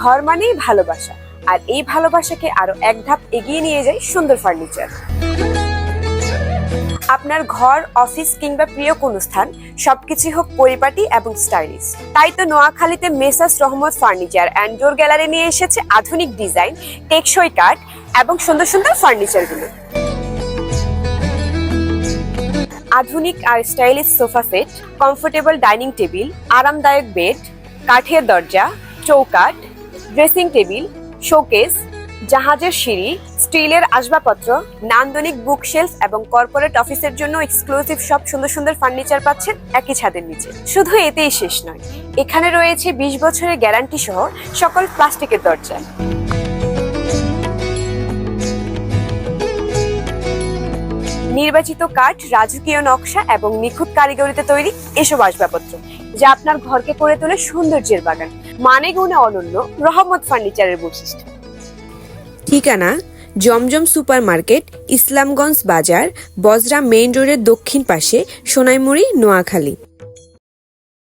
ঘর মানেই ভালোবাসা, আর এই ভালোবাসাকে আরো এক ধাপ এগিয়ে নিয়ে যায় সুন্দর ফার্নিচার। আপনার ঘর, অফিস কিংবা প্রিয় কোনো স্থান সবকিছুই হোক পরিপাটি এবং স্টাইলিশ। তাই তো নোয়াখালীতে মেসার্স রহমত ফার্নিচার অ্যান্ড ডোর গ্যালারি নিয়ে এসেছে আধুনিক ডিজাইন, টেকসই কাঠ এবং সুন্দর সুন্দর ফার্নিচারগুলো। আধুনিক আর stylish sofa set, comfortable dining table, আরামদায়ক বেড, কাঠের দরজা, চৌকাঠ, ড্রেসিং টেবিল, শোকেস, জাহাজের সিঁড়ি, স্টিলের আসবাবপত্র, নান্দনিক বুকশেলফ এবং কর্পোরেট অফিসের জন্য এক্সক্লুসিভ সব সুন্দর সুন্দর ফার্নিচার পাচ্ছেন একই ছাদের নিচে। শুধু এতেই শেষ নয়, এখানে রয়েছে 20 বছরের গ্যারান্টি সহ সকল প্লাস্টিকের দরজা। নির্বাচিত কাঠ, রাজকীয় নকশা এবং নিখুঁত কারিগরিতে তৈরি এসব আসবাবপত্র, যা আপনার ঘরকে করে তোলে সৌন্দর্যের বাগান। মানে গুণে অনন্য রহমত ফার্নিচারের বৈশিষ্ট্য। ঠিকানা: জমজম সুপার মার্কেট, ইসলামগঞ্জ বাজার, বজরা মেইন রোডের দক্ষিণ পাশে, সোনাইমুড়ি, নোয়াখালী।